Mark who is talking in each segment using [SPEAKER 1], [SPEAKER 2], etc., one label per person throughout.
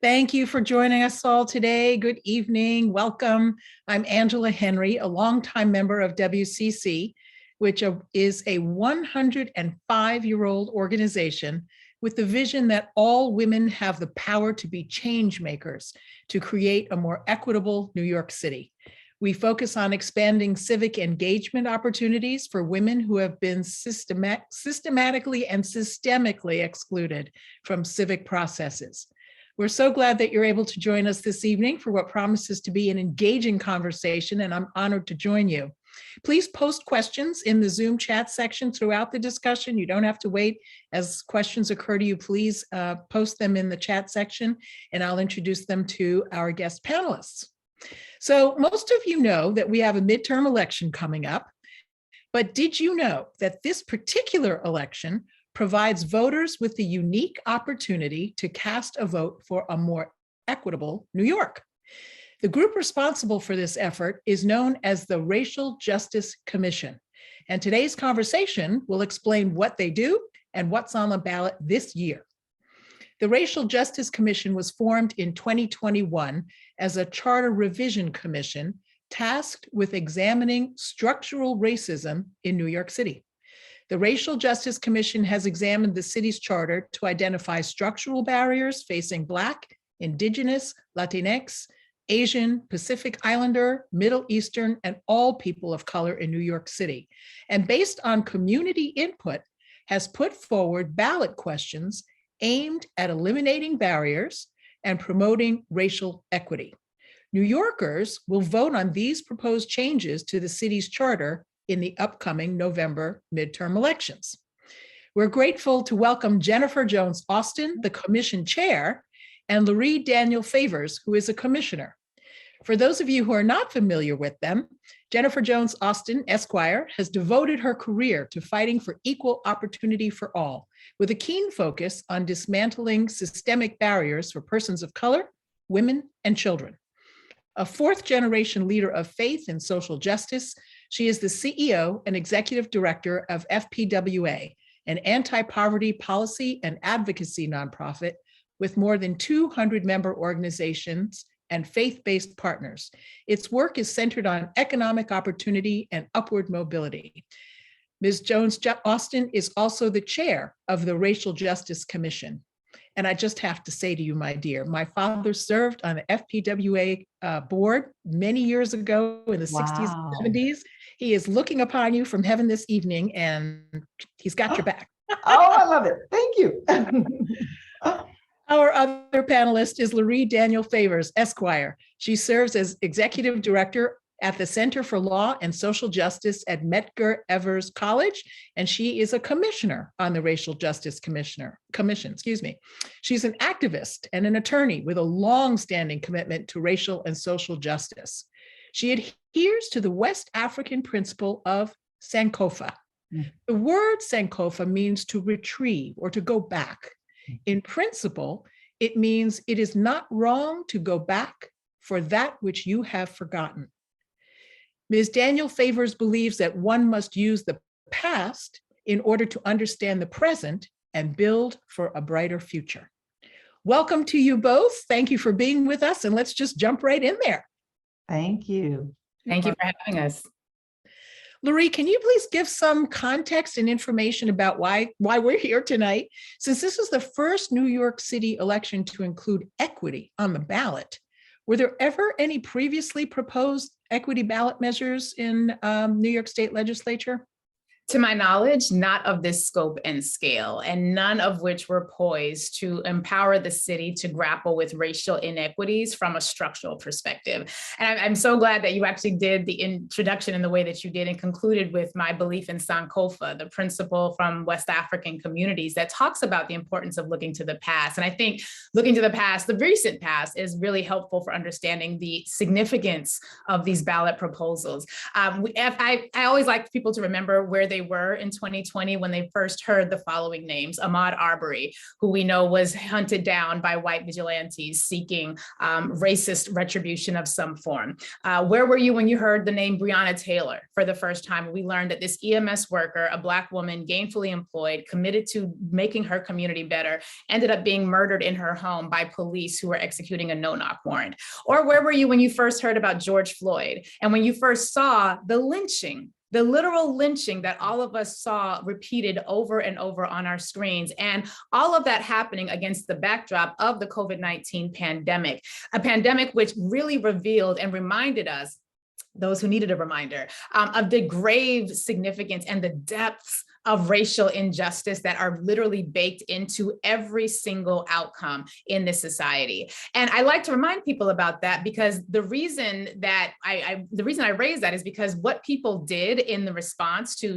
[SPEAKER 1] Thank you for joining us all today. Good evening. Welcome. I'm Angela Henry, a longtime member of WCC, which is a 105-year-old organization with the vision that all women have the power to be change makers to create a more equitable New York City. We focus on expanding civic engagement opportunities for women who have been systematically and systemically excluded from civic processes. We're so glad that you're able to join us this evening for what promises to be an engaging conversation, and I'm honored to join you. Please post questions in the Zoom chat section throughout the discussion. You don't have to wait. As questions occur to you, please post them in the chat section, and I'll introduce them to our guest panelists. So most of you know that we have a midterm election coming up, but did you know that this particular election provides voters with the unique opportunity to cast a vote for a more equitable New York? The group responsible for this effort is known as the Racial Justice Commission, and today's conversation will explain what they do and what's on the ballot this year. The Racial Justice Commission was formed in 2021 as a charter revision commission tasked with examining structural racism in New York City. The Racial Justice Commission has examined the city's charter to identify structural barriers facing Black, Indigenous, Latinx, Asian, Pacific Islander, Middle Eastern, and all people of color in New York City. And based on community input, has put forward ballot questions aimed at eliminating barriers and promoting racial equity. New Yorkers will vote on these proposed changes to the city's charter in the upcoming November midterm elections. We're grateful to welcome Jennifer Jones Austin, the commission chair, and Lurie Daniel Favors, who is a commissioner. For those of you who are not familiar with them, Jennifer Jones Austin, Esquire, has devoted her career to fighting for equal opportunity for all, with a keen focus on dismantling systemic barriers for persons of color, women, and children. A fourth-generation leader of faith and social justice, she is the CEO and executive director of FPWA, an anti-poverty policy and advocacy nonprofit with more than 200 member organizations and faith-based partners. Its work is centered on economic opportunity and upward mobility. Ms. Jones Austin is also the chair of the Racial Justice Commission. And I just have to say to you, my dear, my father served on the FPWA board many years ago in the 60s and 70s. He is looking upon you from heaven this evening, and he's got your back.
[SPEAKER 2] Oh, I love it. Thank you.
[SPEAKER 1] Our other panelist is Lurie Daniel Favors, Esquire. She serves as executive director at the Center for Law and Social Justice at Medgar Evers College, and she is a commissioner on the Racial Justice Commission. She's an activist and an attorney with a long-standing commitment to racial and social justice. She adheres to the West African principle of Sankofa. The word Sankofa means to retrieve or to go back. In principle, it means it is not wrong to go back for that which you have forgotten. Ms. Daniel Favors believes that one must use the past in order to understand the present and build for a brighter future. Welcome to you both. Thank you for being with us, and let's just jump right in there.
[SPEAKER 2] Thank you.
[SPEAKER 3] Thank you for having us.
[SPEAKER 1] Lurie, can you please give some context and information about why we're here tonight? Since this is the first New York City election to include equity on the ballot, were there ever any previously proposed equity ballot measures in New York State legislature?
[SPEAKER 3] To my knowledge, not of this scope and scale, and none of which were poised to empower the city to grapple with racial inequities from a structural perspective. And I'm so glad that you actually did the introduction in the way that you did and concluded with my belief in Sankofa, the principle from West African communities that talks about the importance of looking to the past. And I think looking to the past, the recent past, is really helpful for understanding the significance of these ballot proposals. I always like people to remember where they they were in 2020 when they first heard the following names: Ahmaud Arbery, who we know was hunted down by white vigilantes seeking racist retribution of some form. Where were you when you heard the name Breonna Taylor for the first time? We learned that this EMS worker, a Black woman gainfully employed, committed to making her community better, ended up being murdered in her home by police who were executing a no-knock warrant. Or where were you when you first heard about George Floyd and when you first saw the lynching, the literal lynching that all of us saw repeated over and over on our screens, and all of that happening against the backdrop of the COVID-19 pandemic, a pandemic which really revealed and reminded us, those who needed a reminder, of the grave significance and the depths of racial injustice that are literally baked into every single outcome in this society. And I like to remind people about that because the reason that I raise that is because what people did in the response to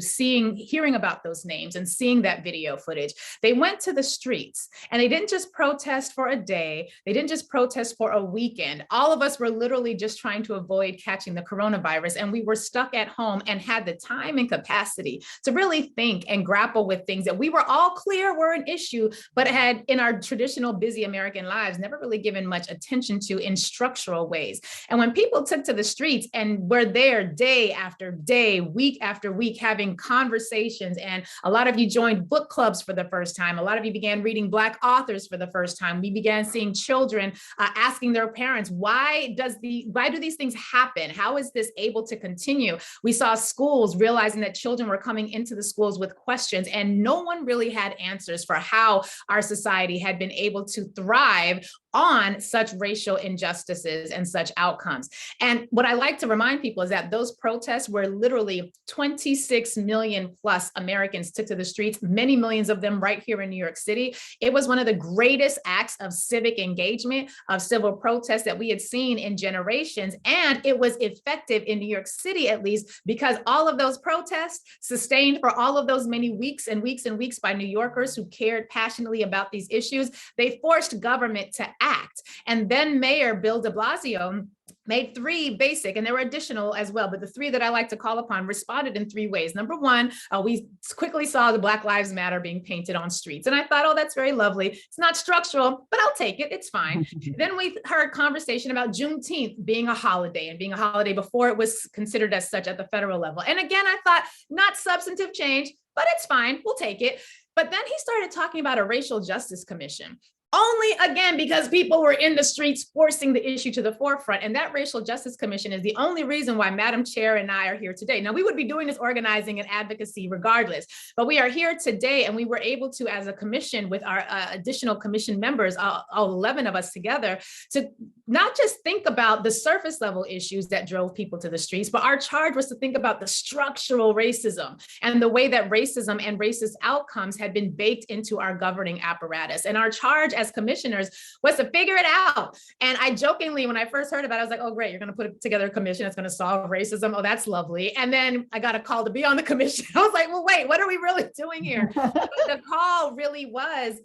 [SPEAKER 3] hearing about those names and seeing that video footage, they went to the streets and they didn't just protest for a day. They didn't just protest for a weekend. All of us were literally just trying to avoid catching the coronavirus, and we were stuck at home and had the time and capacity to really think and grapple with things that we were all clear were an issue, but had in our traditional busy American lives never really given much attention to in structural ways. And when people took to the streets and were there day after day, week after week, having conversations, and a lot of you joined book clubs for the first time, a lot of you began reading Black authors for the first time, we began seeing children asking their parents, why do these things happen? How is this able to continue? We saw schools realizing that children were coming into the schools with questions, and no one really had answers for how our society had been able to thrive on such racial injustices and such outcomes. And what I like to remind people is that those protests where literally 26 million plus Americans took to the streets, many millions of them right here in New York City. It was one of the greatest acts of civic engagement, of civil protest that we had seen in generations. And it was effective in New York City, at least, because all of those protests sustained for all of those many weeks and weeks and weeks by New Yorkers who cared passionately about these issues. They forced government to act. And then Mayor Bill de Blasio made three basic, and there were additional as well, but the three that I like to call upon responded in three ways. Number one, we quickly saw the Black Lives Matter being painted on streets. And I thought, oh, that's very lovely. It's not structural, but I'll take it. It's fine. Then we heard conversation about Juneteenth being a holiday and being a holiday before it was considered as such at the federal level. And again, I thought, not substantive change, but it's fine. We'll take it. But then he started talking about a racial justice commission. Only again, because people were in the streets forcing the issue to the forefront. And that Racial Justice Commission is the only reason why Madam Chair and I are here today. Now, we would be doing this organizing and advocacy regardless, but we are here today and we were able to, as a commission with our additional commission members, all 11 of us together, to not just think about the surface level issues that drove people to the streets, but our charge was to think about the structural racism and the way that racism and racist outcomes had been baked into our governing apparatus. And our charge as commissioners was to figure it out. And I jokingly, when I first heard about it, I was like, oh, great, you're going to put together a commission that's going to solve racism. Oh, that's lovely. And then I got a call to be on the commission. I was like, well, wait, what are we really doing here? But the call really was,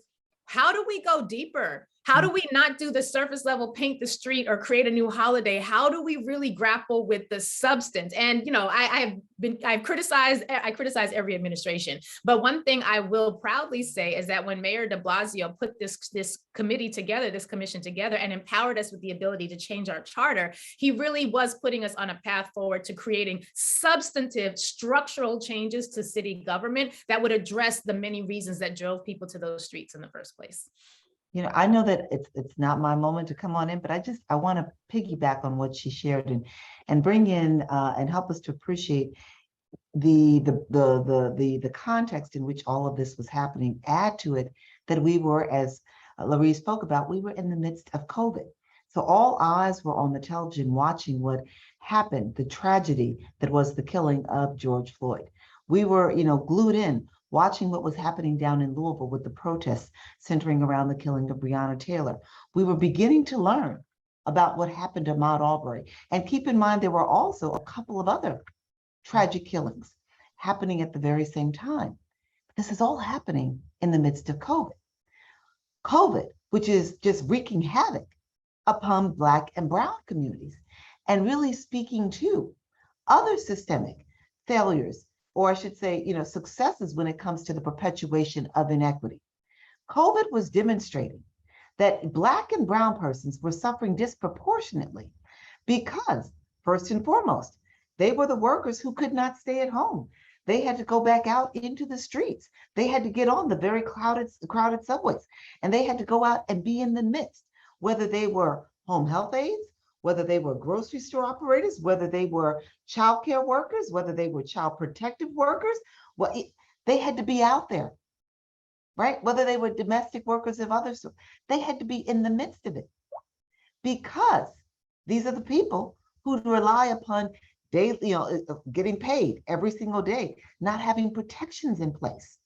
[SPEAKER 3] how do we go deeper? How do we not do the surface level, paint the street or create a new holiday? How do we really grapple with the substance? And, you know, I criticize every administration, but one thing I will proudly say is that when Mayor de Blasio put this committee together, this commission together, and empowered us with the ability to change our charter, he really was putting us on a path forward to creating substantive structural changes to city government that would address the many reasons that drove people to those streets in the first place.
[SPEAKER 2] You know, I know that it's not my moment to come on in, but I want to piggyback on what she shared and bring in and help us to appreciate the context in which all of this was happening. Add to it that we were, as Lurie spoke about, we were in the midst of COVID. So all eyes were on the television watching what happened, the tragedy that was the killing of George Floyd. We were, you know, glued in, watching what was happening down in Louisville with the protests centering around the killing of Breonna Taylor. We were beginning to learn about what happened to Ahmaud Arbery. And keep in mind, there were also a couple of other tragic killings happening at the very same time. This is all happening in the midst of COVID. COVID, which is just wreaking havoc upon Black and Brown communities and really speaking to other systemic failures or I should say, successes when it comes to the perpetuation of inequity. COVID was demonstrating that Black and brown persons were suffering disproportionately because, first and foremost, they were the workers who could not stay at home. They had to go back out into the streets. They had to get on the very crowded subways, and they had to go out and be in the midst, whether they were home health aides, whether they were grocery store operators, whether they were childcare workers, whether they were child protective workers. They had to be out there, right? Whether they were domestic workers of others, they had to be in the midst of it, because these are the people who rely upon daily, getting paid every single day, not having protections in place.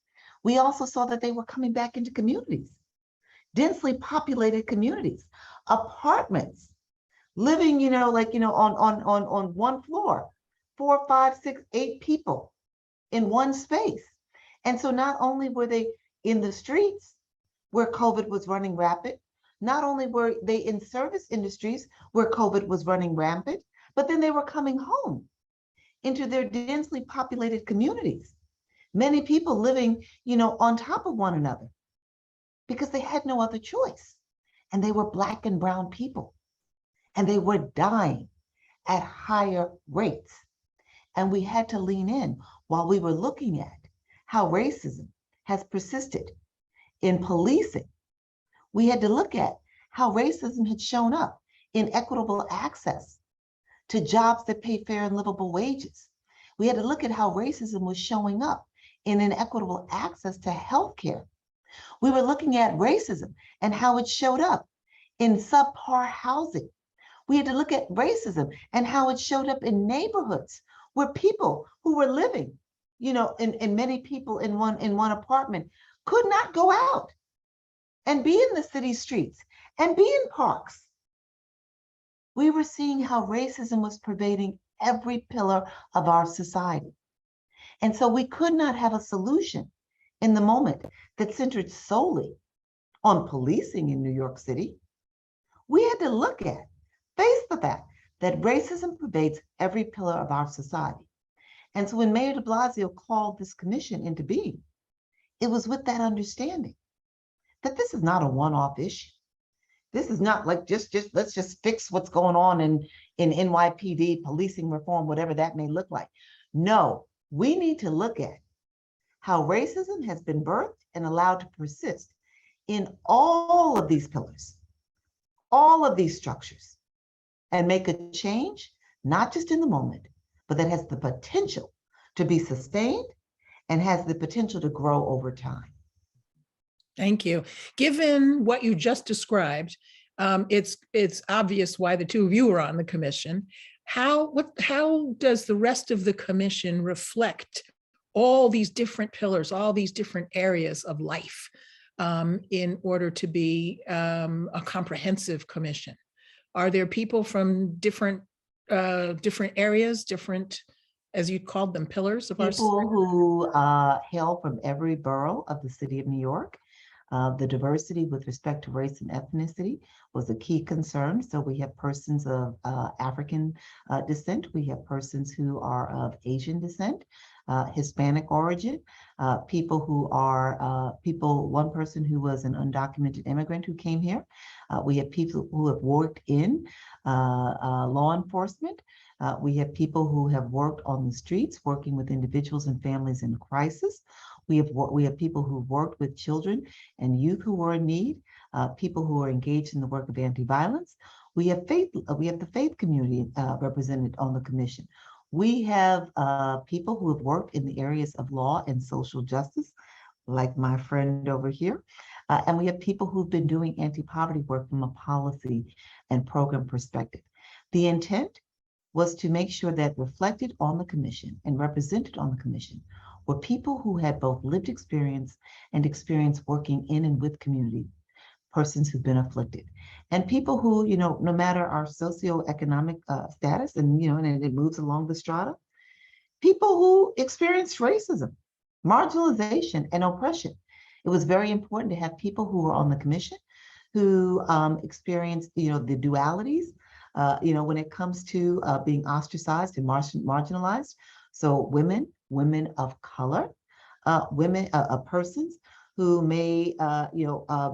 [SPEAKER 2] We also saw that they were coming back into communities, densely populated communities, apartments, living, on one floor, 4, 5, 6, 8 people in one space. And so not only were they in the streets where COVID was running rapid, not only were they in service industries where COVID was running rampant, but then they were coming home into their densely populated communities. Many people living, on top of one another because they had no other choice. And they were Black and brown people. And they were dying at higher rates. And we had to lean in while we were looking at how racism has persisted in policing. We had to look at how racism had shown up in equitable access to jobs that pay fair and livable wages. We had to look at how racism was showing up in inequitable access to healthcare. We were looking at racism and how it showed up in subpar housing. We had to look at racism and how it showed up in neighborhoods where people who were living, and many people in one apartment could not go out and be in the city streets and be in parks. We were seeing how racism was pervading every pillar of our society. And so we could not have a solution in the moment that centered solely on policing in New York City. We had to look at, face the fact that racism pervades every pillar of our society. And so when Mayor de Blasio called this commission into being, it was with that understanding that this is not a one-off issue. This is not like let's just fix what's going on in NYPD, policing reform, whatever that may look like. No, we need to look at how racism has been birthed and allowed to persist in all of these pillars, all of these structures, and make a change, not just in the moment, but that has the potential to be sustained and has the potential to grow over time.
[SPEAKER 1] Thank you. Given what you just described, it's obvious why the two of you are on the commission. How does the rest of the commission reflect all these different pillars, all these different areas of life, in order to be a comprehensive commission? Are there people from different areas, different, as you called them, pillars of our society?
[SPEAKER 2] People who hail from every borough of the city of New York. The diversity with respect to race and ethnicity was a key concern. So we have persons of African descent. We have persons who are of Asian descent, Hispanic origin, people who are one person who was an undocumented immigrant who came here. We have people who have worked in law enforcement. We have people who have worked on the streets, working with individuals and families in crisis. We have people who worked with children and youth who were in need, people who are engaged in the work of anti-violence. We have the faith community represented on the commission. We have people who have worked in the areas of law and social justice, like my friend over here. And we have people who've been doing anti-poverty work from a policy and program perspective. The intent was to make sure that reflected on the commission and represented on the commission were people who had both lived experience and experience working in and with community, persons who've been afflicted, and people who, no matter our socioeconomic status, and it moves along the strata, people who experienced racism, marginalization, and oppression. It was very important to have people who were on the commission who experienced, the dualities, when it comes to being ostracized and marginalized. So women of color, persons who may,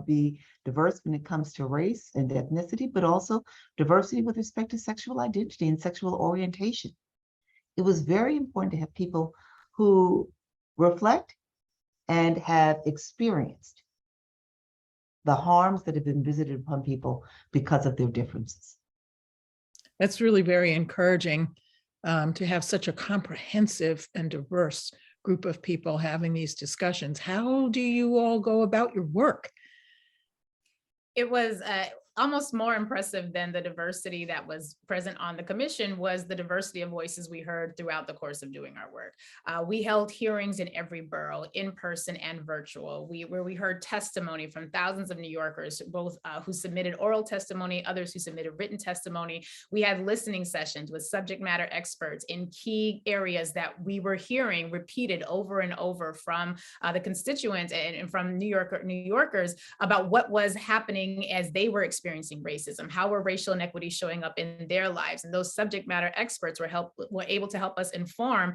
[SPEAKER 2] be diverse when it comes to race and ethnicity, but also diversity with respect to sexual identity and sexual orientation. It was very important to have people who reflect and have experienced the harms that have been visited upon people because of their differences.
[SPEAKER 1] That's really very encouraging to have such a comprehensive and diverse group of people having these discussions. How do you all go about your work?
[SPEAKER 3] It was almost more impressive than the diversity that was present on the commission was the diversity of voices we heard throughout the course of doing our work. We held hearings in every borough, in person and virtual, where we heard testimony from thousands of New Yorkers, both who submitted oral testimony, others who submitted written testimony. We had listening sessions with subject matter experts in key areas that we were hearing repeated over and over from the constituents and from New Yorkers about what was happening as they were experiencing racism. How were racial inequities showing up in their lives? And those subject matter experts were able to help us inform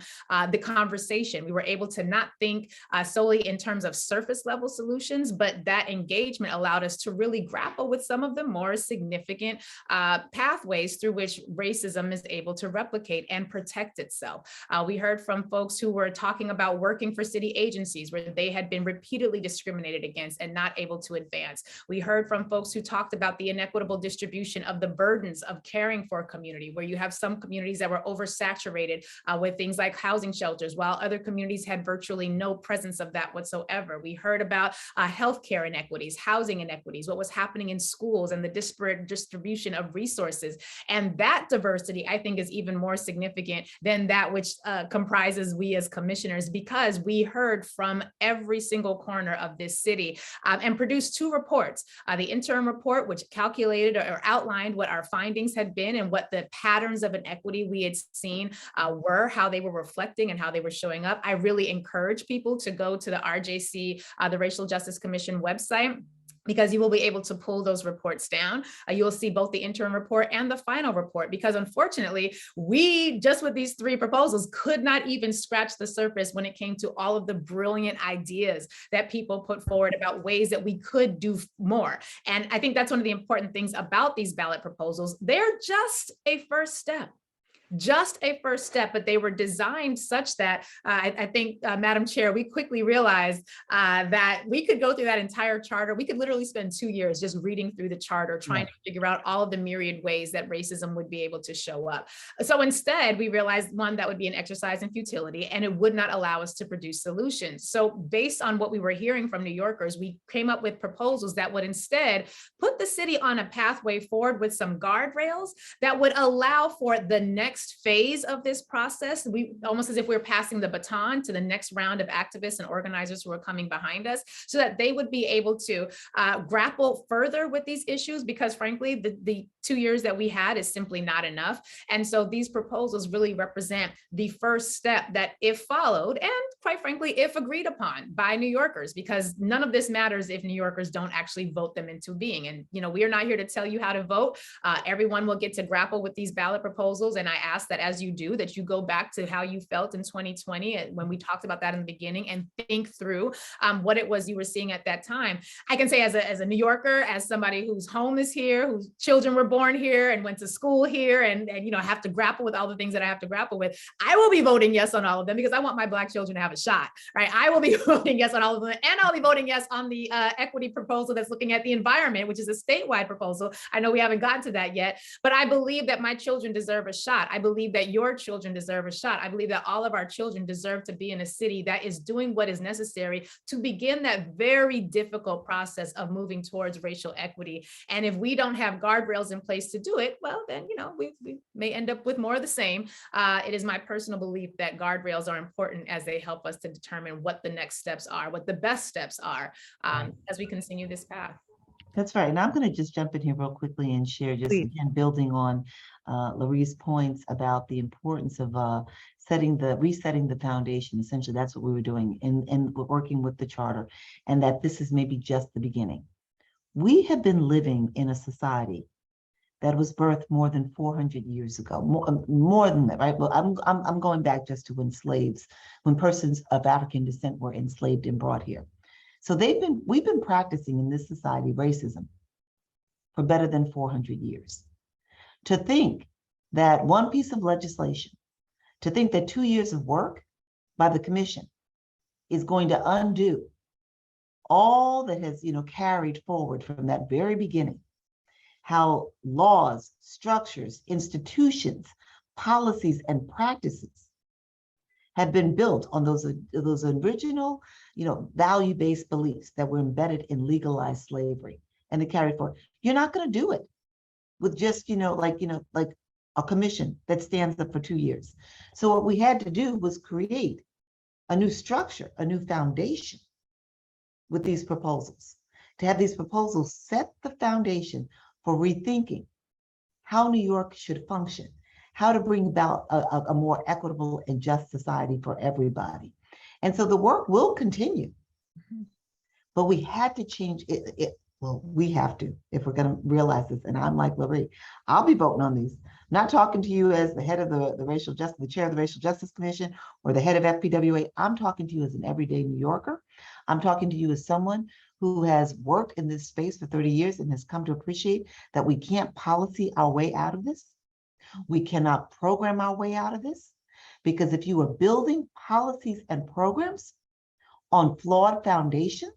[SPEAKER 3] the conversation. We were able to not think solely in terms of surface level solutions, but that engagement allowed us to really grapple with some of the more significant pathways through which racism is able to replicate and protect itself. We heard from folks who were talking about working for city agencies where they had been repeatedly discriminated against and not able to advance. We heard from folks who talked about the inequitable distribution of the burdens of caring for a community, where you have some communities that were oversaturated with things like housing shelters, while other communities had virtually no presence of that whatsoever. We heard about healthcare inequities, housing inequities, what was happening in schools and the disparate distribution of resources. And that diversity, I think, is even more significant than that which comprises we as commissioners, because we heard from every single corner of this city and produced two reports, the interim report, which calculated or outlined what our findings had been and what the patterns of inequity we had seen were, how they were reflecting and how they were showing up. I really encourage people to go to the RJC, the Racial Justice Commission website, because you will be able to pull those reports down. You will see both the interim report and the final report, because unfortunately, we just with these three proposals could not even scratch the surface when it came to all of the brilliant ideas that people put forward about ways that we could do more. And I think that's one of the important things about these ballot proposals. They're just a first step. But they were designed such that I think, Madam Chair, we quickly realized that we could go through that entire charter. We could literally spend 2 years just reading through the charter, trying to figure out all of the myriad ways that racism would be able to show up. So instead, we realized, one, that would be an exercise in futility, and it would not allow us to produce solutions. So based on what we were hearing from New Yorkers, we came up with proposals that would instead put the city on a pathway forward with some guardrails that would allow for the next phase of this process. We almost as if we're passing the baton to the next round of activists and organizers who are coming behind us, so that they would be able to grapple further with these issues, because frankly, the 2 years that we had is simply not enough. And so these proposals really represent the first step that, if followed, and quite frankly, if agreed upon by New Yorkers, because none of this matters if New Yorkers don't actually vote them into being. And, we are not here to tell you how to vote. Everyone will get to grapple with these ballot proposals. And I ask that as you do, that you go back to how you felt in 2020 when we talked about that in the beginning, and think through what it was you were seeing at that time. I can say as a New Yorker, as somebody whose home is here, whose children were born here and went to school here, and have to grapple with all the things that I have to grapple with, I will be voting yes on all of them, because I want my Black children to have a shot, right? I will be voting yes on all of them, and I'll be voting yes on the equity proposal that's looking at the environment, which is a statewide proposal. I know we haven't gotten to that yet, but I believe that my children deserve a shot. I believe that your children deserve a shot. I believe that all of our children deserve to be in a city that is doing what is necessary to begin that very difficult process of moving towards racial equity. And if we don't have guardrails in place to do it, well, then, we may end up with more of the same. It is my personal belief that guardrails are important as they help us to determine what the next steps are, what the best steps are as we continue this path.
[SPEAKER 2] That's right. And I'm going to just jump in here real quickly and share, just again, building on Lurie's points about the importance of resetting the foundation. Essentially, that's what we were doing in working with the charter, and that this is maybe just the beginning. We have been living in a society that was birthed more than 400 years ago, more than that, right? Well, I'm going back just to when persons of African descent were enslaved and brought here. So we've been practicing in this society racism for better than 400 years. To think that one piece of legislation, to think that 2 years of work by the commission is going to undo all that has, carried forward from that very beginning, how laws, structures, institutions, policies, and practices have been built on those original, value-based beliefs that were embedded in legalized slavery and they carried forward. You're not going to do it with just, like a commission that stands up for 2 years. So what we had to do was create a new structure, a new foundation with these proposals, to have these proposals set the foundation for rethinking how New York should function, how to bring about a more equitable and just society for everybody. And so the work will continue, but we had to change it. Well, we have to, if we're going to realize this. And I'm like, Lurie, I'll be voting on these. I'm not talking to you as the head of the chair of the Racial Justice Commission or the head of FPWA. I'm talking to you as an everyday New Yorker. I'm talking to you as someone who has worked in this space for 30 years and has come to appreciate that we can't policy our way out of this. We cannot program our way out of this, because if you are building policies and programs on flawed foundations,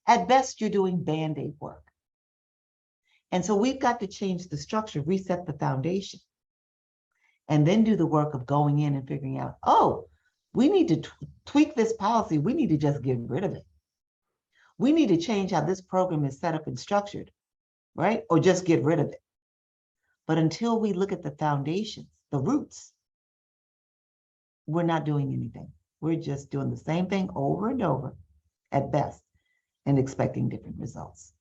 [SPEAKER 2] at best, you're doing Band-Aid work. And so we've got to change the structure, reset the foundation, and then do the work of going in and figuring out, oh, we need to tweak this policy. We need to just get rid of it. We need to change how this program is set up and structured, right? Or just get rid of it. But until we look at the foundations, the roots, we're not doing anything. We're just doing the same thing over and over at best and expecting different results.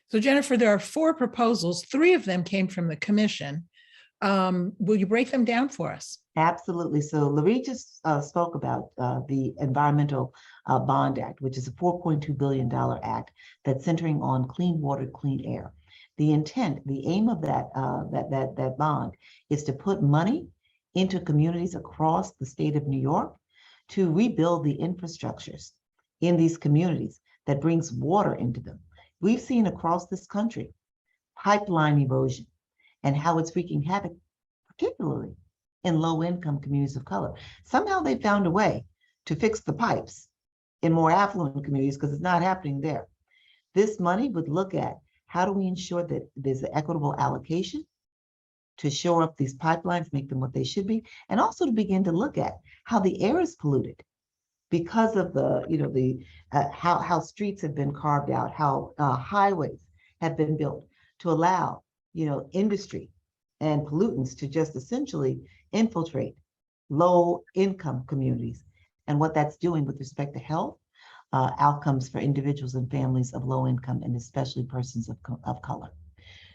[SPEAKER 1] So Jennifer, there are 4 proposals. 3 of them came from the commission. Will you break them down for us?
[SPEAKER 2] Absolutely. So Lurie just spoke about the Environmental Bond Act, which is a $4.2 billion act that's centering on clean water, clean air. The intent, the aim of that bond is to put money into communities across the state of New York to rebuild the infrastructures in these communities that brings water into them. We've seen across this country pipeline erosion and how it's wreaking havoc, particularly in low-income communities of color. Somehow they found a way to fix the pipes in more affluent communities because it's not happening there. This money would look at how do we ensure that there's an equitable allocation to shore up these pipelines, make them what they should be, and also to begin to look at how the air is polluted because of how streets have been carved out, how highways have been built to allow industry and pollutants to just essentially infiltrate low-income communities, and what that's doing with respect to health outcomes for individuals and families of low income, and especially persons of color.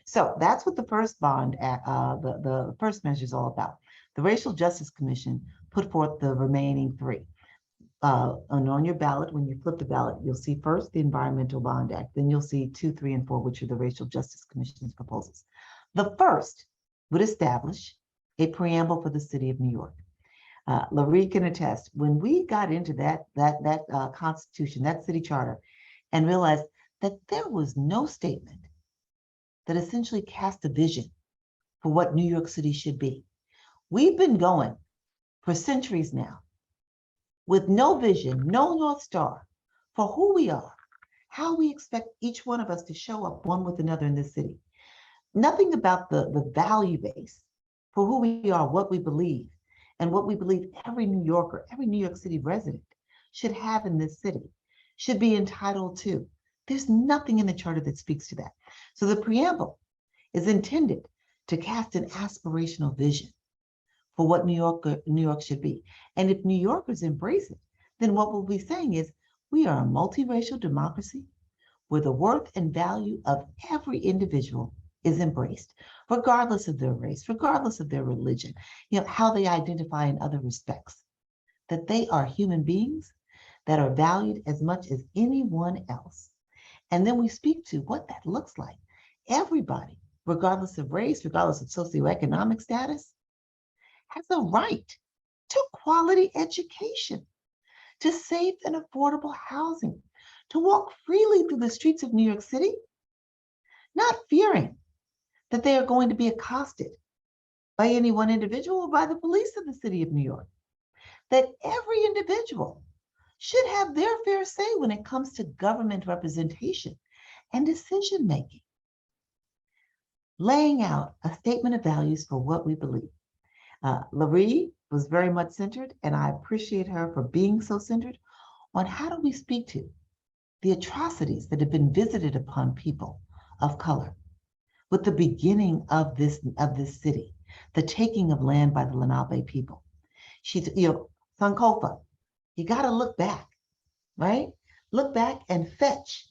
[SPEAKER 2] So that's what the first bond, the first measure is all about. The Racial Justice Commission put forth the remaining 3. And on your ballot, when you flip the ballot, you'll see first the Environmental Bond Act, then you'll see 2, 3, and 4, which are the Racial Justice Commission's proposals. The first would establish a preamble for the city of New York. Lurie can attest, when we got into that constitution, that city charter, and realized that there was no statement that essentially cast a vision for what New York City should be. We've been going for centuries now with no vision, no North Star for who we are, how we expect each one of us to show up one with another in this city. Nothing about the value base for who we are, what we believe, and what we believe every New Yorker, every New York City resident should have in this city, should be entitled to. There's nothing in the charter that speaks to that. So the preamble is intended to cast an aspirational vision for what New York should be. And if New Yorkers embrace it, then what we'll be saying is we are a multiracial democracy where the worth and value of every individual is embraced, regardless of their race, regardless of their religion, how they identify in other respects, that they are human beings that are valued as much as anyone else. And then we speak to what that looks like. Everybody regardless of race, regardless of socioeconomic status, has a right to quality education, to safe and affordable housing, to walk freely through the streets of New York City, not fearing that they are going to be accosted by any one individual or by the police of the city of New York. That every individual should have their fair say when it comes to government representation and decision making. Laying out a statement of values for what we believe. Lurie was very much centered, and I appreciate her for being so centered on how do we speak to the atrocities that have been visited upon people of color with the beginning of this city, the taking of land by the Lenape people. She's, Sankofa, you got to look back, right? Look back and fetch,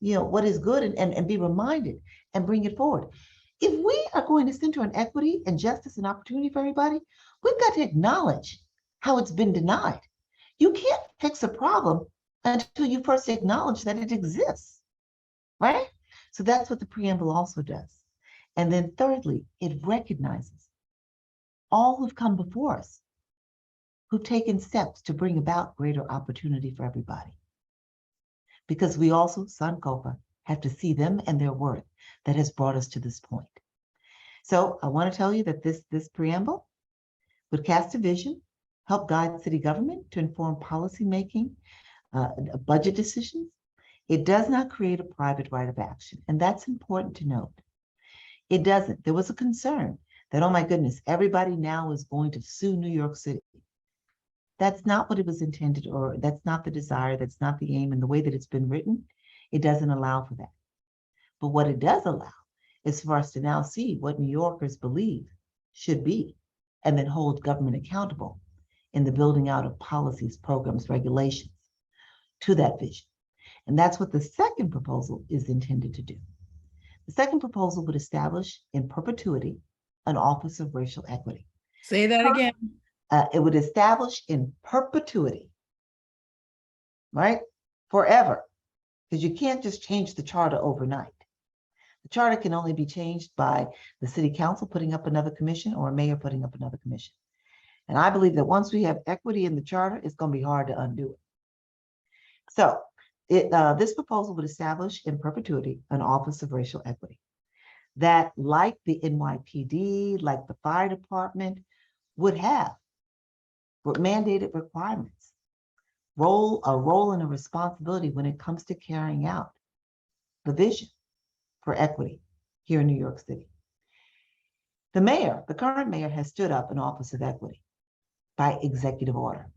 [SPEAKER 2] what is good and be reminded and bring it forward. If we are going to center on equity and justice and opportunity for everybody, we've got to acknowledge how it's been denied. You can't fix a problem until you first acknowledge that it exists, right? So that's what the preamble also does. And then thirdly, it recognizes all who've come before us, who've taken steps to bring about greater opportunity for everybody. Because we also, Sankofa, have to see them and their worth that has brought us to this point. So I want to tell you that this preamble would cast a vision, help guide city government to inform policymaking, budget decisions. It does not create a private right of action, and that's important to note. It doesn't. There was a concern that, oh my goodness, everybody now is going to sue New York City. That's not what it was intended, or that's not the desire, that's not the aim, and the way that it's been written, it doesn't allow for that. But what it does allow is for us to now see what New Yorkers believe should be, and then hold government accountable in the building out of policies, programs, regulations to that vision. And that's what the second proposal is intended to do. The second proposal would establish in perpetuity an Office of Racial Equity.
[SPEAKER 1] Say that again.
[SPEAKER 2] It would establish in perpetuity, right? Forever, because you can't just change the charter overnight. The charter can only be changed by the city council putting up another commission or a mayor putting up another commission. And I believe that once we have equity in the charter, it's going to be hard to undo it. So this proposal would establish in perpetuity an Office of Racial Equity that, like the NYPD, like the fire department, would have mandated requirements, a role and a responsibility when it comes to carrying out the vision for equity here in New York City. The mayor, the current mayor, has stood up an Office of Equity by executive order.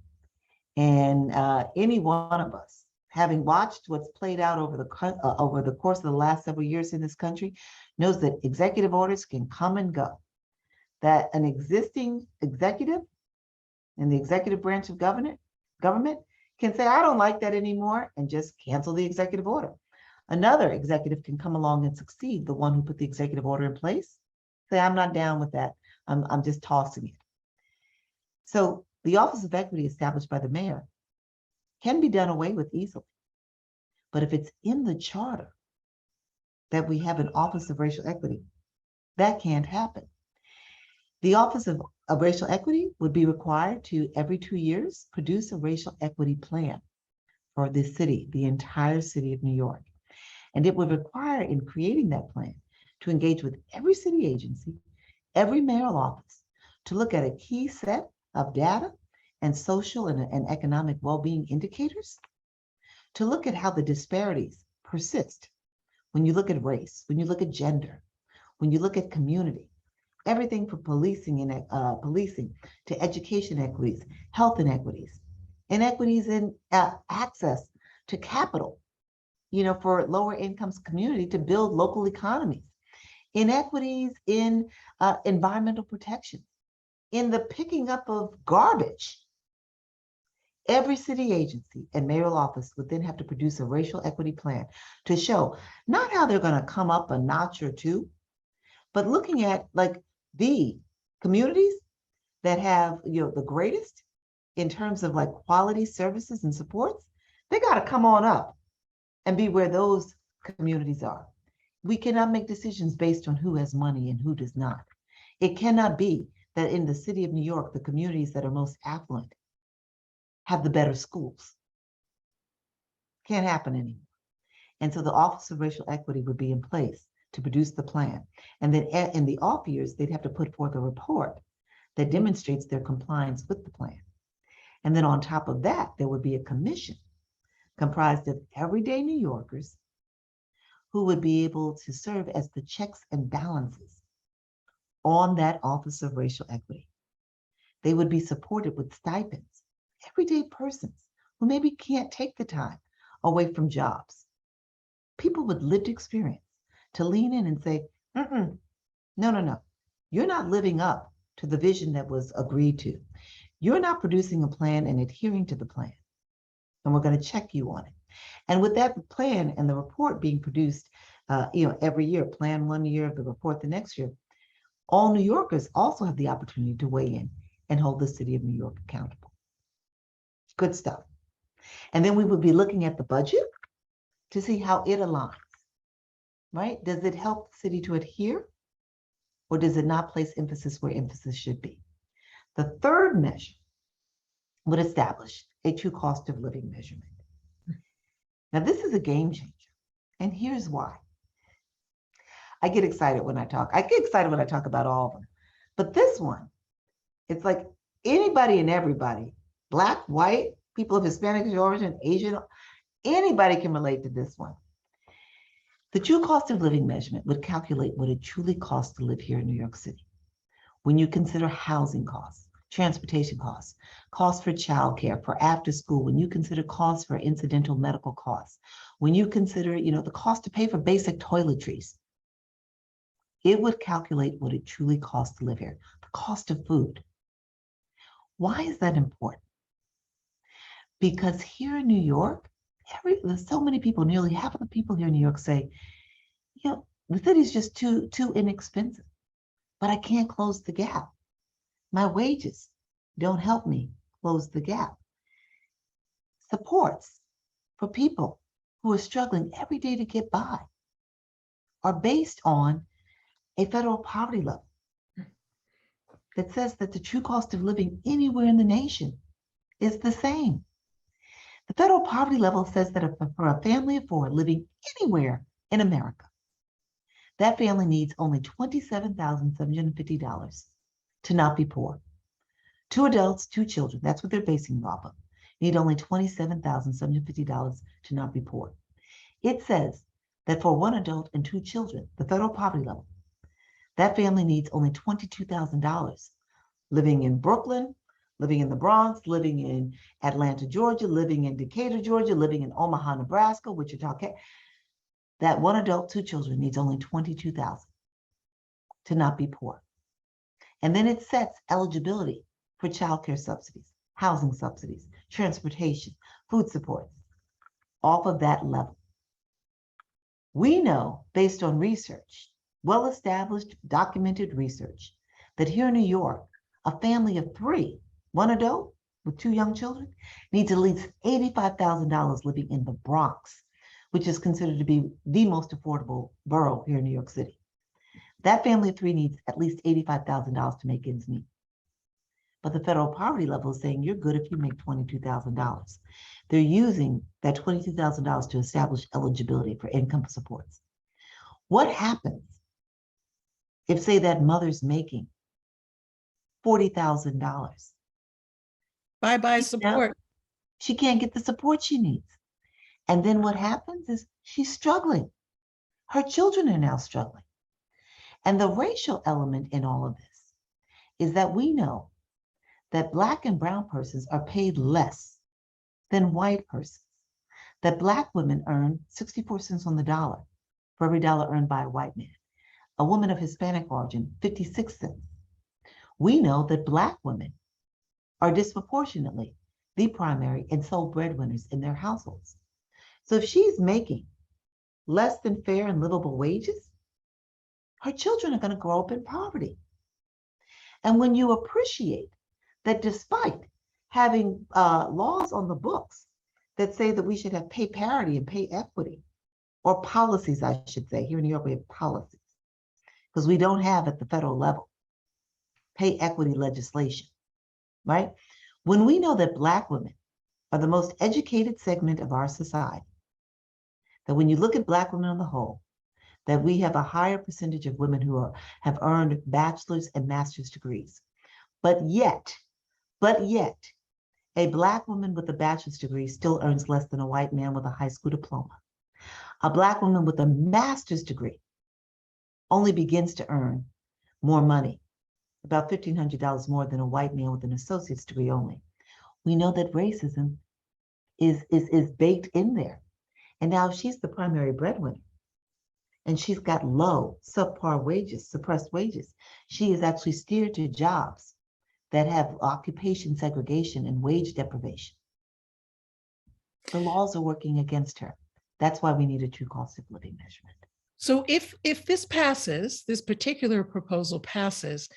[SPEAKER 2] And any one of us, having watched what's played out over the course of the last several years in this country, knows that executive orders can come and go. That an existing executive in the executive branch of government can say, I don't like that anymore, and just cancel the executive order. Another executive can come along and succeed the one who put the executive order in place, say, I'm not down with that, I'm just tossing it. So the Office of Equity established by the mayor can be done away with easily. But if it's in the charter that we have an Office of Racial Equity, that can't happen. The Office of Racial Equity would be required to, every 2 years, produce a racial equity plan for this city, the entire city of New York. And it would require, in creating that plan, to engage with every city agency, every mayoral office, to look at a key set of data and social and economic well-being indicators, to look at how the disparities persist when you look at race, when you look at gender, when you look at community, everything from policing to education equities, health inequities in access to capital, for lower incomes community to build local economies, inequities in environmental protection, in the picking up of garbage. Every city agency and mayoral office would then have to produce a racial equity plan to show not how they're going to come up a notch or two, but looking at like the communities that have the greatest in terms of like quality services and supports. They got to come on up and be where those communities are. We cannot make decisions based on who has money and who does not. It cannot be that in the city of New York, the communities that are most affluent have the better schools. Can't happen anymore. And so the Office of Racial Equity would be in place to produce the plan. And then in the off years, they'd have to put forth a report that demonstrates their compliance with the plan. And then on top of that, there would be a commission comprised of everyday New Yorkers who would be able to serve as the checks and balances on that Office of Racial Equity. They would be supported with stipends, everyday persons who maybe can't take the time away from jobs. People with lived experience to lean in and say, no, you're not living up to the vision that was agreed to. You're not producing a plan and adhering to the plan. And we're going to check you on it. And with that plan and the report being produced, every year, plan 1 year, the report the next year, all New Yorkers also have the opportunity to weigh in and hold the city of New York accountable. Good stuff. And then we would be looking at the budget to see how it aligns, right? Does it help the city to adhere, or does it not place emphasis where emphasis should be? The third measure would establish a true cost of living measurement. Now, this is a game changer, and here's why. I get excited when I talk. I get excited when I talk about all of them, but this one, it's like anybody and everybody, Black, white, people of Hispanic origin, Asian, anybody can relate to this one. The true cost of living measurement would calculate what it truly costs to live here in New York City. When you consider housing costs, transportation costs, costs for childcare, for after school, when you consider costs for incidental medical costs, when you consider, the cost to pay for basic toiletries, it would calculate what it truly costs to live here, the cost of food. Why is that important? Because here in New York, there's so many people, nearly half of the people here in New York say, the city's just too inexpensive, but I can't close the gap. My wages don't help me close the gap. Supports for people who are struggling every day to get by are based on a federal poverty level that says that the true cost of living anywhere in the nation is the same. The federal poverty level says that for a family of four living anywhere in America, that family needs only $27,750 to not be poor. 2 adults, 2 children, that's what they're basing it off of, need only $27,750 to not be poor. It says that for 1 adult and 2 children, the federal poverty level, that family needs only $22,000 living in Brooklyn, living in the Bronx, living in Atlanta, Georgia, living in Decatur, Georgia, living in Omaha, Nebraska, Wichita. That 1 adult, 2 children needs only $22,000 to not be poor. And then it sets eligibility for childcare subsidies, housing subsidies, transportation, food supports, off of that level. We know, based on research, well-established, documented research, that here in New York, a family of 3, 1 adult with 2 young children, needs at least $85,000 living in the Bronx, which is considered to be the most affordable borough here in New York City. That family of 3 needs at least $85,000 to make ends meet. But the federal poverty level is saying you're good if you make $22,000. They're using that $22,000 to establish eligibility for income supports. What happens if, say, that mother's making $40,000?
[SPEAKER 1] Bye-bye support.
[SPEAKER 2] She can't get the support she needs. And then what happens is she's struggling. Her children are now struggling. And the racial element in all of this is that we know that Black and brown persons are paid less than white persons, that Black women earn 64 cents on the dollar for every dollar earned by a white man, a woman of Hispanic origin, 56 cents. We know that Black women are disproportionately the primary and sole breadwinners in their households. So if she's making less than fair and livable wages, her children are going to grow up in poverty. And when you appreciate that despite having laws on the books that say that we should have pay parity and pay equity, or policies, I should say. Here in New York, we have policies because we don't have at the federal level pay equity legislation, right? When we know that Black women are the most educated segment of our society, that when you look at Black women on the whole, that we have a higher percentage of women who have earned bachelor's and master's degrees. But yet, a Black woman with a bachelor's degree still earns less than a white man with a high school diploma. A Black woman with a master's degree only begins to earn more money, about $1,500 more than a white man with an associate's degree only. We know that racism is baked in there. And now if she's the primary breadwinner and she's got low, subpar wages, suppressed wages, she is actually steered to jobs that have occupation segregation and wage deprivation. The laws are working against her. That's why we need a true cost of living measurement.
[SPEAKER 1] So if this passes, this particular proposal passes,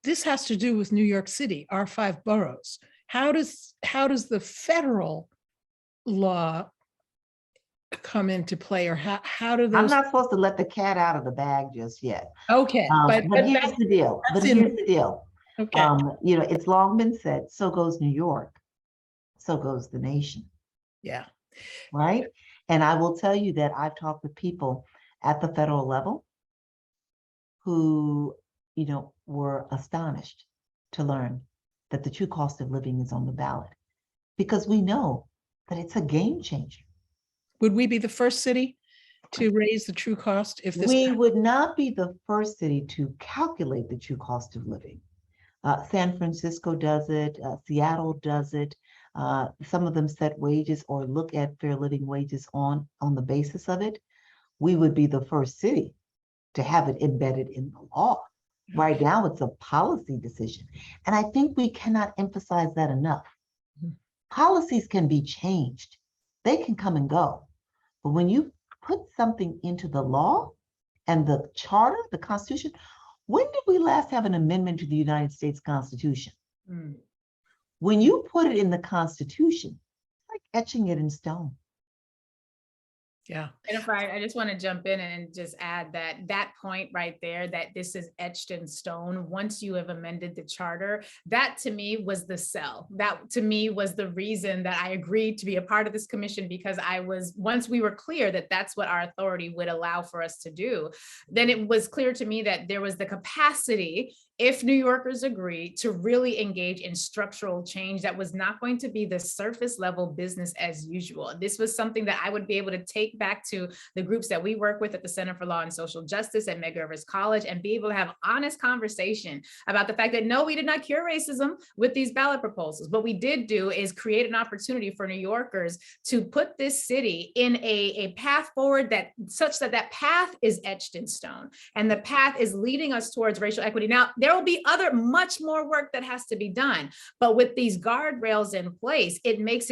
[SPEAKER 1] this has to do with New York City, our 5 boroughs. How does the federal law come into play, or how do
[SPEAKER 2] I'm
[SPEAKER 1] those?
[SPEAKER 2] not supposed to let the cat out of the bag just yet.
[SPEAKER 1] Okay,
[SPEAKER 2] But here's the deal.
[SPEAKER 1] Okay.
[SPEAKER 2] You know, it's long been said, so goes New York, so goes the nation.
[SPEAKER 1] Yeah.
[SPEAKER 2] Right? And I will tell you that I've talked with people at the federal level who, you know, were astonished to learn that the true cost of living is on the ballot, because we know that it's a game changer.
[SPEAKER 1] Would we be the first city to raise the true cost if this?
[SPEAKER 2] We would not be the first city to calculate the true cost of living. San Francisco does it, Seattle does it. Some of them set wages or look at fair living wages on the basis of it. We would be the first city to have it embedded in the law. Right now, it's a policy decision. And I think we cannot emphasize that enough. Policies can be changed. They can come and go. But when you put something into the law and the charter, the Constitution, when did we last have an amendment to the United States Constitution? When you put it in the Constitution, it's like etching it in stone.
[SPEAKER 1] Yeah.
[SPEAKER 3] And if I just want to jump in and just add that point right there, that this is etched in stone. Once you have amended the charter, that to me was the sell. That to me was the reason that I agreed to be a part of this commission, because once we were clear that that's what our authority would allow for us to do, then it was clear to me that there was the capacity, if New Yorkers agree, to really engage in structural change that was not going to be the surface level business as usual. This was something that I would be able to take back to the groups that we work with at the Center for Law and Social Justice at Medgar College and be able to have honest conversation about the fact that no, we did not cure racism with these ballot proposals. What we did do is create an opportunity for New Yorkers to put this city in a path forward such that path is etched in stone and the path is leading us towards racial equity. Now, there will be much more work that has to be done, but with these guardrails in place, it makes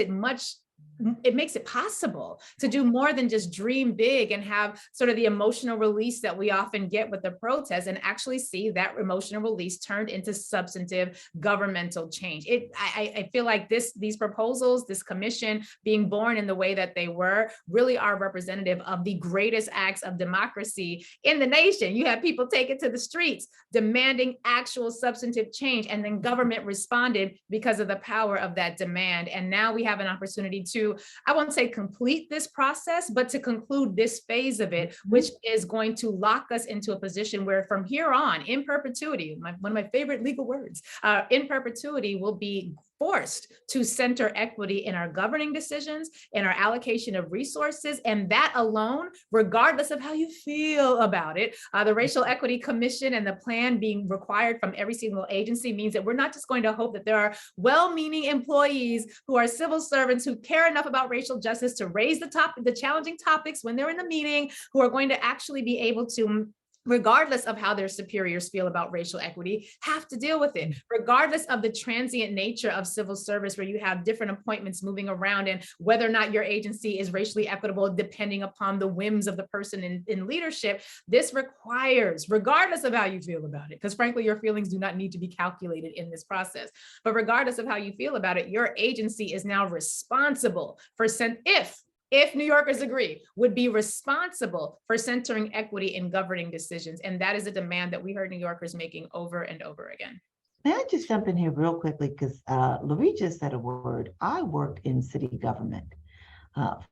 [SPEAKER 3] it possible to do more than just dream big and have sort of the emotional release that we often get with the protests, and actually see that emotional release turned into substantive governmental change. I feel like these proposals, this commission being born in the way that they were, really are representative of the greatest acts of democracy in the nation. You have people take it to the streets demanding actual substantive change, and then government responded because of the power of that demand. And now we have an opportunity to, I won't say complete this process, but to conclude this phase of it, which is going to lock us into a position where from here on, in perpetuity, one of my favorite legal words, in perpetuity, will be forced to center equity in our governing decisions, in our allocation of resources, and that alone, regardless of how you feel about it, the Racial Equity Commission and the plan being required from every single agency means that we're not just going to hope that there are well-meaning employees who are civil servants who care enough about racial justice to raise the challenging topics when they're in the meeting, who are going to actually be able to, regardless of how their superiors feel about racial equity, have to deal with it, regardless of the transient nature of civil service, where you have different appointments moving around and whether or not your agency is racially equitable, depending upon the whims of the person in leadership. This requires, regardless of how you feel about it, because frankly, your feelings do not need to be calculated in this process, but regardless of how you feel about it, your agency is now responsible for if if New Yorkers agree, would be responsible for centering equity in governing decisions. And that is a demand that we heard New Yorkers making over and over again.
[SPEAKER 2] May I just jump in here real quickly, because Lurie just said a word. I worked in city government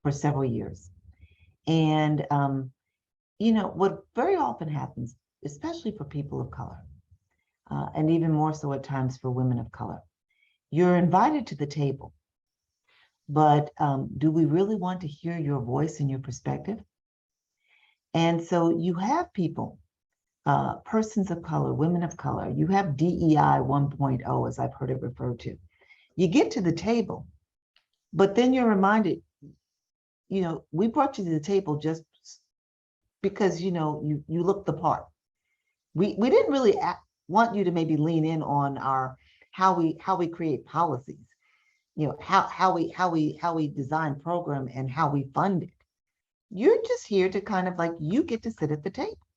[SPEAKER 2] for several years. And, what very often happens, especially for people of color, and even more so at times for women of color, you're invited to the table. But do we really want to hear your voice and your perspective? And so you have people, persons of color, women of color, you have DEI 1.0, as I've heard it referred to. You get to the table, but then you're reminded, we brought you to the table just because, you look the part. We didn't really want you to maybe lean in on how we create policies. How we design program and how we fund it. You're just here to kind of like, you get to sit at the table.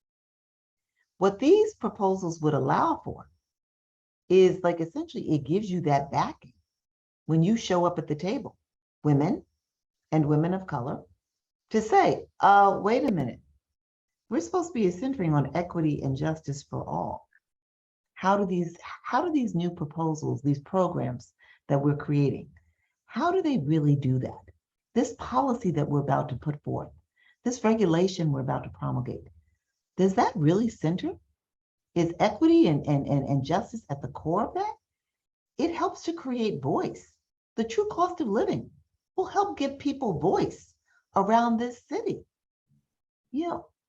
[SPEAKER 2] What these proposals would allow for is like, essentially, it gives you that backing when you show up at the table, women and women of color, to say, wait a minute, we're supposed to be centering on equity and justice for all. How do these new proposals, these programs that we're creating, how do they really do that? This policy that we're about to put forth, this regulation we're about to promulgate, does that really center? Is equity and justice at the core of that? It helps to create voice. The true cost of living will help give people voice around this city.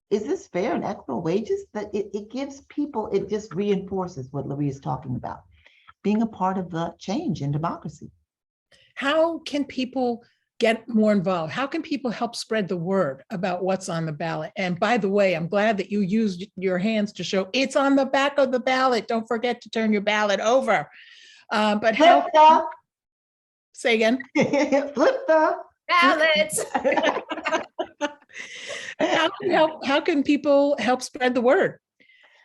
[SPEAKER 2] Is this fair and equitable wages? That it gives people, it just reinforces what Lurie is talking about, being a part of the change in democracy.
[SPEAKER 1] How can people get more involved? How can people help spread the word about what's on the ballot? And by the way, I'm glad that you used your hands to show it's on the back of the ballot. Don't forget to turn your ballot over. But how? Say again.
[SPEAKER 2] Flip the
[SPEAKER 3] ballots.
[SPEAKER 1] How can people help spread the word?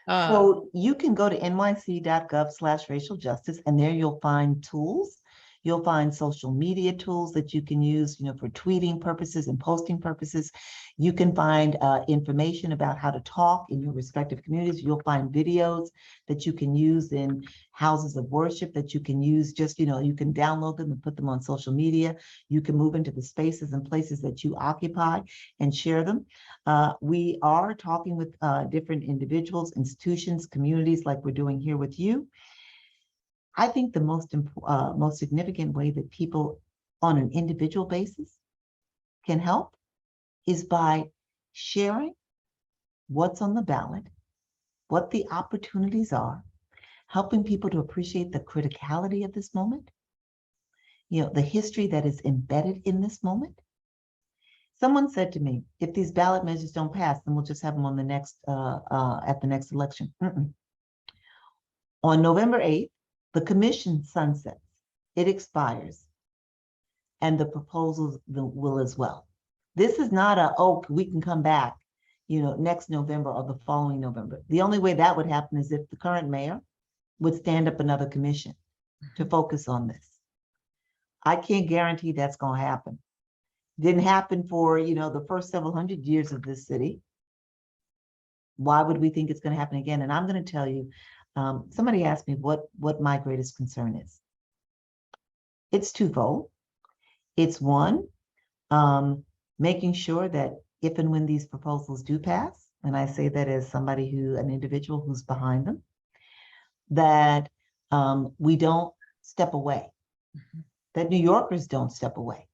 [SPEAKER 2] So you can go to nyc.gov/racial justice, and there you'll find tools. You'll find social media tools that you can use, for tweeting purposes and posting purposes. You can find information about how to talk in your respective communities. You'll find videos that you can use in houses of worship that you can use. Just, you can download them and put them on social media. You can move into the spaces and places that you occupy and share them. We are talking with different individuals, institutions, communities, like we're doing here with you. I think the most significant way that people on an individual basis can help is by sharing what's on the ballot, what the opportunities are, helping people to appreciate the criticality of this moment, the history that is embedded in this moment. Someone said to me, if these ballot measures don't pass, then we'll just have them on the next at the next election. On November 8th, the commission sunsets, it expires, and the proposals will as well. This is not we can come back, next November or the following November. The only way that would happen is if the current mayor would stand up another commission to focus on this. I can't guarantee that's going to happen. Didn't happen for, the first several hundred years of this city. Why would we think it's going to happen again? And I'm going to tell you, somebody asked me what my greatest concern is. It's twofold. It's one, making sure that if and when these proposals do pass, and I say that as somebody an individual who's behind them, that we don't step away, that New Yorkers don't step away.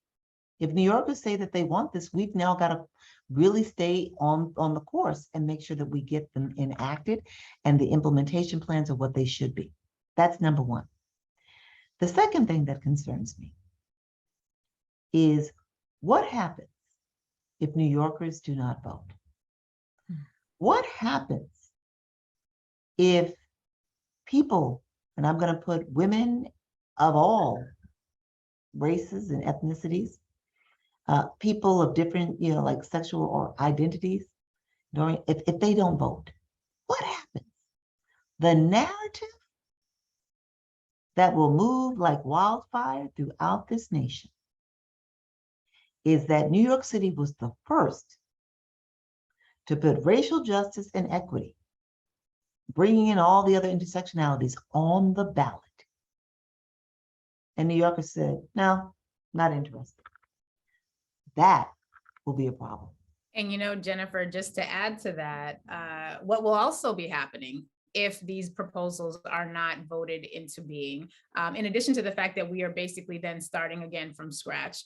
[SPEAKER 2] If New Yorkers say that they want this, we've now got to really stay on the course and make sure that we get them enacted and the implementation plans are what they should be. That's number one. The second thing that concerns me is what happens if New Yorkers do not vote? What happens if people, and I'm going to put women of all races and ethnicities, people of different, like sexual or identities, if they don't vote, what happens? The narrative that will move like wildfire throughout this nation is that New York City was the first to put racial justice and equity, bringing in all the other intersectionalities on the ballot. And New Yorkers said, no, not interested. That will be a problem.
[SPEAKER 3] And Jennifer, just to add to that, what will also be happening if these proposals are not voted into being, in addition to the fact that we are basically then starting again from scratch,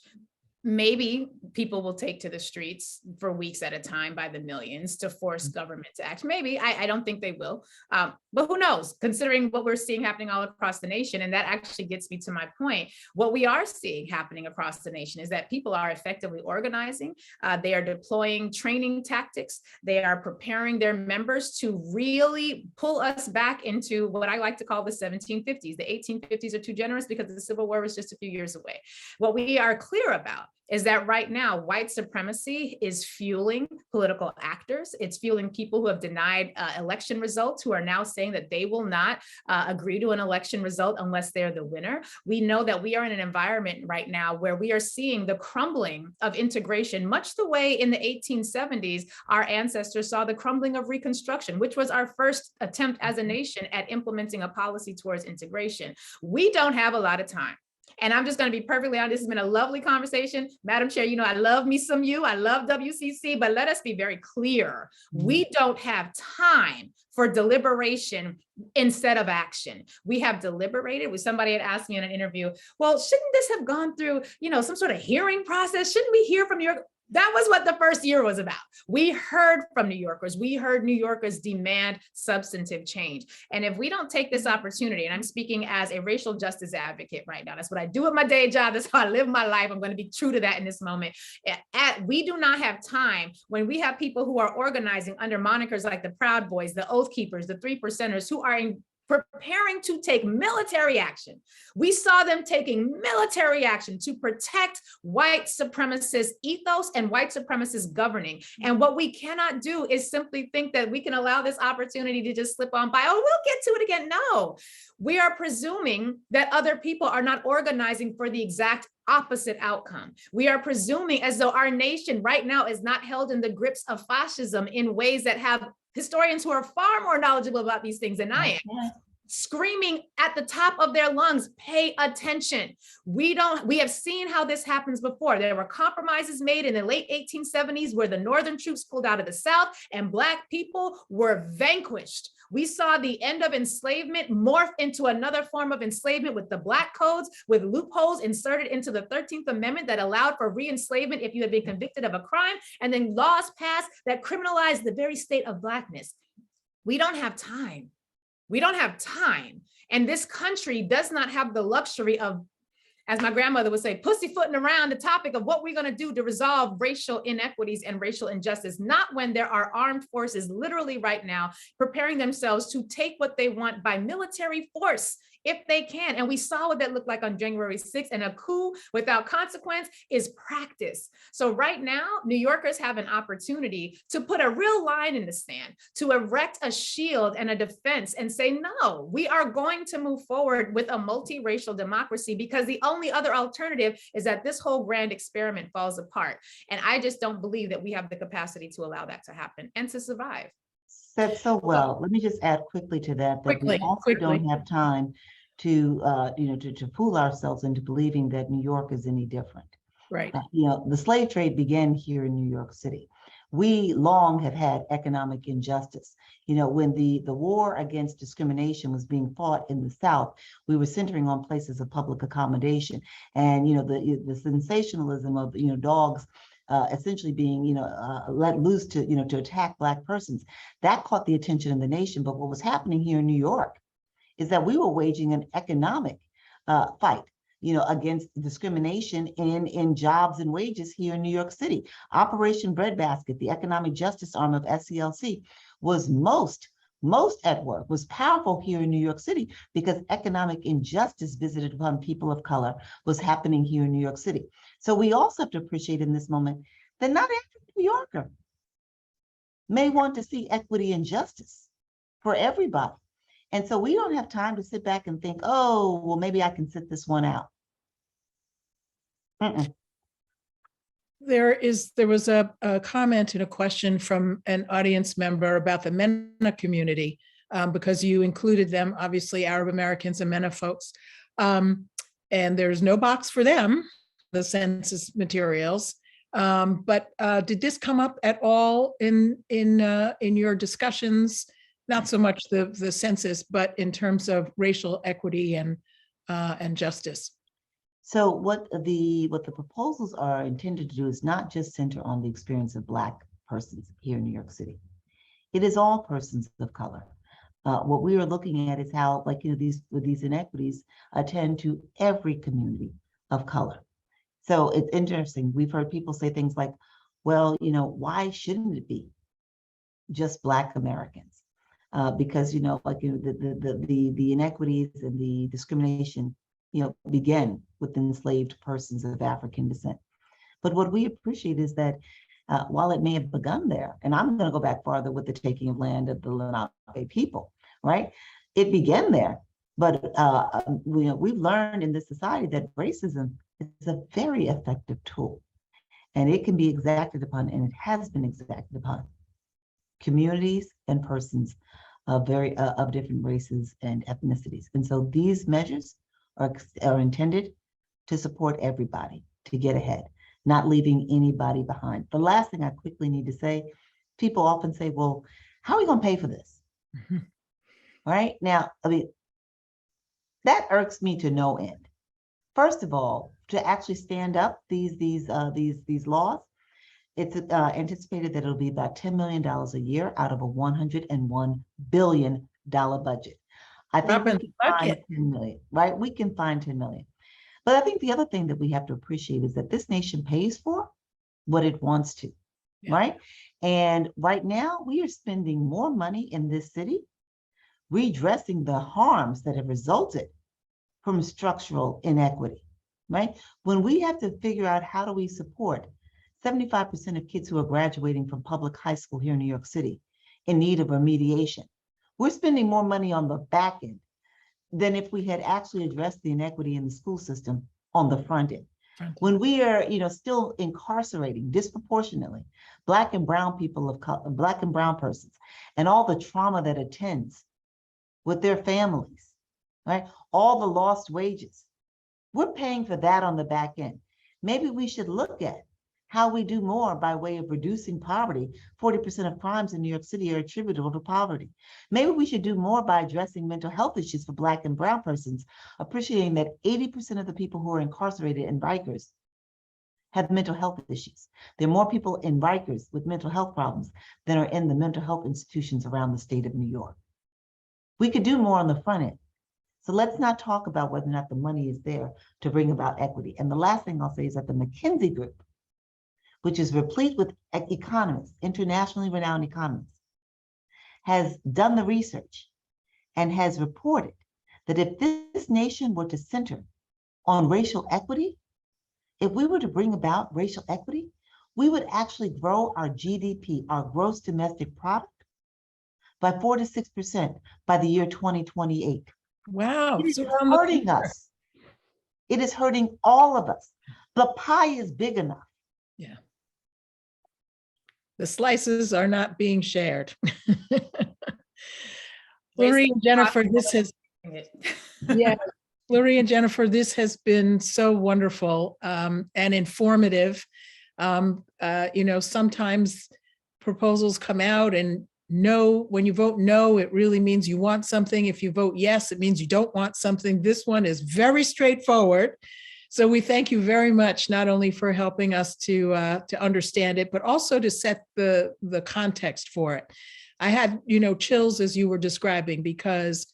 [SPEAKER 3] maybe people will take to the streets for weeks at a time by the millions to force government to act. Maybe, I don't think they will, but who knows, considering what we're seeing happening all across the nation. And that actually gets me to my point. What we are seeing happening across the nation is that people are effectively organizing. They are deploying training tactics. They are preparing their members to really pull us back into what I like to call the 1750s. The 1850s are too generous because the Civil War was just a few years away. What we are clear about is that right now, white supremacy is fueling political actors. It's fueling people who have denied election results, who are now saying that they will not agree to an election result unless they're the winner. We know that we are in an environment right now where we are seeing the crumbling of integration, much the way in the 1870s, our ancestors saw the crumbling of Reconstruction, which was our first attempt as a nation at implementing a policy towards integration. We don't have a lot of time. And I'm just going to be perfectly honest, this has been a lovely conversation. Madam Chair, I love me some you, I love WCC, but let us be very clear. We don't have time for deliberation instead of action. We have deliberated. Somebody had asked me in an interview, well, shouldn't this have gone through, some sort of hearing process? Shouldn't we hear from your... That was what the first year was about. We heard from New Yorkers. We heard New Yorkers demand substantive change. And if we don't take this opportunity, and I'm speaking as a racial justice advocate right now, that's what I do at my day job. That's how I live my life. I'm going to be true to that in this moment. We do not have time when we have people who are organizing under monikers like the Proud Boys, the Oath Keepers, the 3%ers, who are preparing to take military action. We saw them taking military action to protect white supremacist ethos and white supremacist governing. And what we cannot do is simply think that we can allow this opportunity to just slip on by. Oh, we'll get to it again. No, we are presuming that other people are not organizing for the exact opposite outcome. We are presuming as though our nation right now is not held in the grips of fascism in ways that have historians who are far more knowledgeable about these things than I am, screaming at the top of their lungs, pay attention. We have seen how this happens before. There were compromises made in the late 1870s where the Northern troops pulled out of the South and Black people were vanquished. We saw the end of enslavement morph into another form of enslavement with the Black codes, with loopholes inserted into the 13th Amendment that allowed for re-enslavement if you had been convicted of a crime, and then laws passed that criminalized the very state of Blackness. We don't have time. We don't have time. And this country does not have the luxury of, as my grandmother would say, pussyfooting around the topic of what we're going to do to resolve racial inequities and racial injustice, not when there are armed forces literally right now preparing themselves to take what they want by military force if they can. And we saw what that looked like on January 6th, and a coup without consequence is practice. So right now, New Yorkers have an opportunity to put a real line in the sand, to erect a shield and a defense and say, no, we are going to move forward with a multiracial democracy, because the only other alternative is that this whole grand experiment falls apart. And I just don't believe that we have the capacity to allow that to happen and to survive.
[SPEAKER 2] Said so well. Let me just add quickly to that, we also don't have time to, to fool ourselves into believing that New York is any different.
[SPEAKER 1] Right.
[SPEAKER 2] The slave trade began here in New York City. We long have had economic injustice. When the war against discrimination was being fought in the South, we were centering on places of public accommodation, and the sensationalism of dogs essentially being let loose to attack Black persons, that caught the attention of the nation. But what was happening here in New York is that we were waging an economic fight against discrimination in jobs and wages here in New York City. Operation Breadbasket, the economic justice arm of SCLC, was most at work, was powerful here in New York City, because economic injustice visited upon people of color was happening here in New York City. So we also have to appreciate in this moment that not every New Yorker may want to see equity and justice for everybody. And so we don't have time to sit back and think, oh, well, maybe I can sit this one out.
[SPEAKER 1] There was a comment and a question from an audience member about the MENA community, because you included them, obviously Arab Americans and MENA folks. And there's no box for them, the census materials. But did this come up at all in your discussions? Not so much the census, but in terms of racial equity and justice.
[SPEAKER 2] So what the proposals are intended to do is not just center on the experience of Black persons here in New York City. It is all persons of color. What we are looking at is how, like, these inequities attend to every community of color. So it's interesting. We've heard people say things like, well, why shouldn't it be just Black Americans? Because, the inequities and the discrimination, begin with enslaved persons of African descent. But what we appreciate is that while it may have begun there, and I'm going to go back farther with the taking of land of the Lenape people, right? It began there, but we've learned in this society that racism is a very effective tool, and it can be exacted upon, and it has been exacted upon communities and persons of different races and ethnicities. And so these measures are intended to support everybody to get ahead, not leaving anybody behind. The last thing I quickly need to say, people often say, well, how are we going to pay for this? Mm-hmm. Right now, that irks me to no end. First of all, to actually stand up these laws, it's anticipated that it'll be about $10 million a year out of a $101 billion budget. I think we can find 10 million, right? We can find 10 million. But I think the other thing that we have to appreciate is that this nation pays for what it wants to, right? And right now we are spending more money in this city redressing the harms that have resulted from structural inequity, right? When we have to figure out how do we support 75% of kids who are graduating from public high school here in New York City in need of remediation, we're spending more money on the back end than if we had actually addressed the inequity in the school system on the front end. When we are, still incarcerating disproportionately Black and brown people of color, Black and brown persons, and all the trauma that attends with their families, right? All the lost wages, we're paying for that on the back end. Maybe we should look at how we do more by way of reducing poverty. 40% of crimes in New York City are attributable to poverty. Maybe we should do more by addressing mental health issues for Black and brown persons, appreciating that 80% of the people who are incarcerated in Rikers have mental health issues. There are more people in Rikers with mental health problems than are in the mental health institutions around the state of New York. We could do more on the front end. So let's not talk about whether or not the money is there to bring about equity. And the last thing I'll say is that the McKinsey Group, which is replete with economists, internationally renowned economists, has done the research and has reported that if this nation were to center on racial equity, if we were to bring about racial equity, we would actually grow our GDP, our gross domestic product, by 4 to 6% by the year 2028.
[SPEAKER 1] Wow.
[SPEAKER 2] It is hurting us. It is hurting all of us. The pie is big enough.
[SPEAKER 1] Yeah. The slices are not being shared. Lurie and Jennifer, this has, Lurie and Jennifer, this has been so wonderful and informative. Sometimes proposals come out and no, when you vote no, it really means you want something. If you vote yes, it means you don't want something. This one is very straightforward. So we thank you very much, not only for helping us to understand it, but also to set the context for it. I had, chills as you were describing, because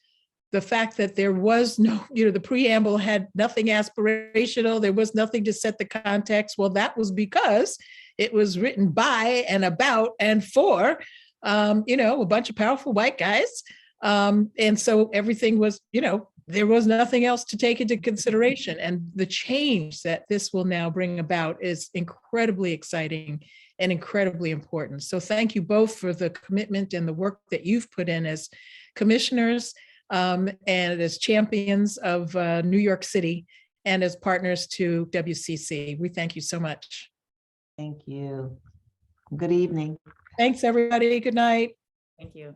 [SPEAKER 1] the fact that there was no, the preamble had nothing aspirational, there was nothing to set the context. Well, that was because it was written by and about and for, a bunch of powerful white guys. And so everything was, there was nothing else to take into consideration. And the change that this will now bring about is incredibly exciting and incredibly important. So thank you both for the commitment and the work that you've put in as commissioners and as champions of New York City and as partners to WCC. We thank you so much.
[SPEAKER 2] Thank you. Good evening.
[SPEAKER 1] Thanks, everybody. Good night.
[SPEAKER 3] Thank you.